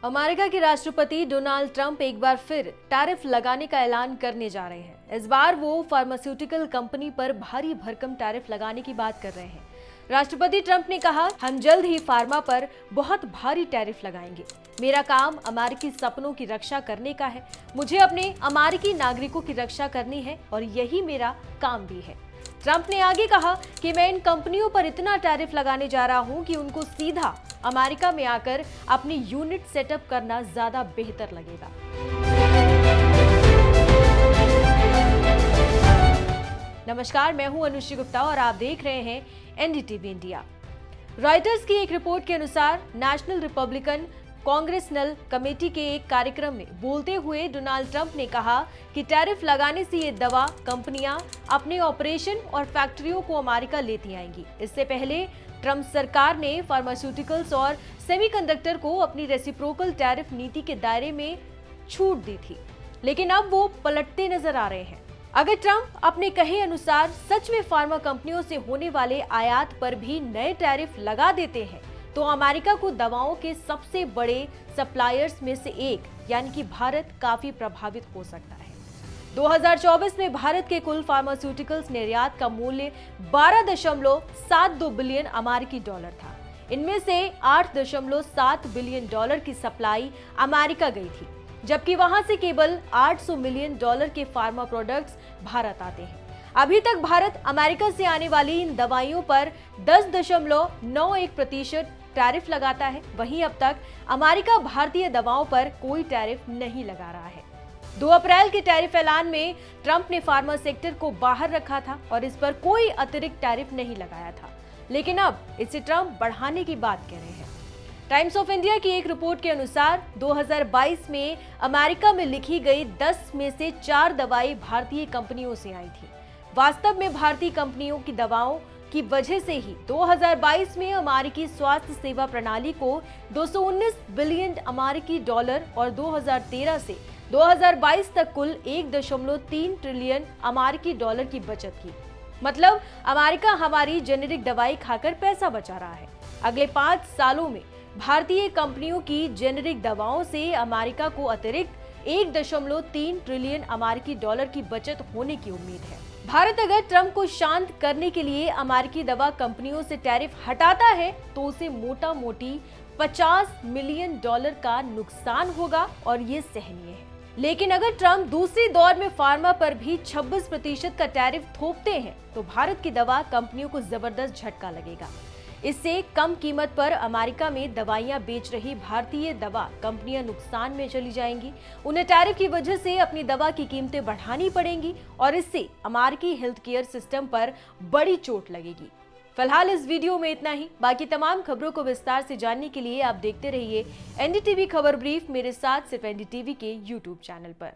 America के राष्ट्रपति Donald Trump एक बार फिर टैरिफ लगाने का ऐलान करने जा रहे हैं। इस बार वो फार्मास्यूटिकल कंपनी पर भारी भरकम टैरिफ लगाने की बात कर रहे हैं। राष्ट्रपति ट्रंप ने कहा, हम जल्द ही फार्मा पर बहुत भारी टैरिफ लगाएंगे। मेरा काम अमेरिकी सपनों की रक्षा करने का है। मुझे अपने अमेरिकी नागरिकों की रक्षा करनी है और यही मेरा काम भी है। ट्रंप ने आगे कहा कि मैं इन कंपनियों पर इतना टैरिफ लगाने जा रहा हूं कि उनको सीधा अमेरिका में आकर अपनी यूनिट सेटअप करना ज्यादा बेहतर लगेगा। नमस्कार, मैं हूं अनुश्री गुप्ता और आप देख रहे हैं एनडीटीवी इंडिया। रॉयटर्स की एक रिपोर्ट के अनुसार नेशनल रिपब्लिकन कांग्रेसनल कमेटी के एक कार्यक्रम में बोलते हुए डोनाल्ड ट्रंप ने कहा कि टैरिफ लगाने से ये दवा कंपनियां अपने ऑपरेशन और फैक्ट्रियों को अमेरिका लेती आएंगी। इससे पहले ट्रंप सरकार ने फार्मास्यूटिकल्स और सेमीकंडक्टर को अपनी रेसिप्रोकल टैरिफ नीति के दायरे में छूट दी थी, लेकिन अब वो पलटते नजर आ रहे हैं। अगर ट्रंप अपने कहे अनुसार सच में फार्मा कंपनियों से होने वाले आयात पर भी नए टैरिफ लगा देते हैं तो अमेरिका को दवाओं के सबसे बड़े सप्लायर्स में से एक यानी कि भारत काफी प्रभावित हो सकता है। 2024 में भारत के कुल फार्मास्यूटिकल्स निर्यात का मूल्य 12.72 बिलियन अमेरिकी डॉलर था। इनमें से 8.7 बिलियन डॉलर की सप्लाई अमेरिका गई थी, जबकि वहां से केवल 800 मिलियन डॉलर के फार्मा प्रोडक्ट्स भारत आते हैं। अभी तक भारत अमेरिका से आने वाली इन दवाइयों पर 10.91% टैरिफ लगाता है। वहीं अब तक अमेरिका भारतीय दवाओं पर कोई टैरिफ नहीं लगा रहा है। 2 अप्रैल के टैरिफ ऐलान में ट्रंप ने फार्मा सेक्टर को बाहर रखा था और इस पर कोई अतिरिक्त टैरिफ नहीं लगाया था, लेकिन अब इसे ट्रंप बढ़ाने की बात कह रहे हैं। टाइम्स ऑफ इंडिया की एक रिपोर्ट के अनुसार 2022 में अमेरिका में लिखी गई 10 में से 4 दवाएं भारतीय कंपनियों से आई थी। वास्तव में भारतीय कंपनियों की दवाओं की वजह से ही 2022 में अमेरिकी स्वास्थ्य सेवा प्रणाली को 219 बिलियन अमेरिकी डॉलर और 2013 से 2022 तक कुल 1.3 ट्रिलियन अमेरिकी डॉलर की बचत की। मतलब अमेरिका हमारी जेनेरिक दवाई खाकर पैसा बचा रहा है। अगले 5 सालों में भारतीय कंपनियों की जेनेरिक दवाओं से अमेरिका को अतिरिक्त 1.3 ट्रिलियन अमेरिकी डॉलर की बचत होने की उम्मीद है। भारत अगर ट्रंप को शांत करने के लिए अमेरिकी दवा कंपनियों से टैरिफ हटाता है तो उसे मोटा मोटी 50 मिलियन डॉलर का नुकसान होगा और ये सहनीय है। लेकिन अगर ट्रंप दूसरी दौर में फार्मा पर भी 26% का टैरिफ थोपते हैं तो भारत की दवा कंपनियों को जबरदस्त झटका लगेगा। इससे कम कीमत पर अमेरिका में दवाइयां बेच रही भारतीय दवा कंपनियां नुकसान में चली जाएंगी। उन्हें टैरिफ की वजह से अपनी दवा की कीमतें बढ़ानी पड़ेंगी और इससे अमेरिकी हेल्थ केयर सिस्टम पर बड़ी चोट लगेगी। फिलहाल इस वीडियो में इतना ही। बाकी तमाम खबरों को विस्तार से जानने के लिए आप देखते रहिए एनडीटीवी खबर ब्रीफ, मेरे साथ सिर्फ एनडीटीवी के यूट्यूब चैनल पर।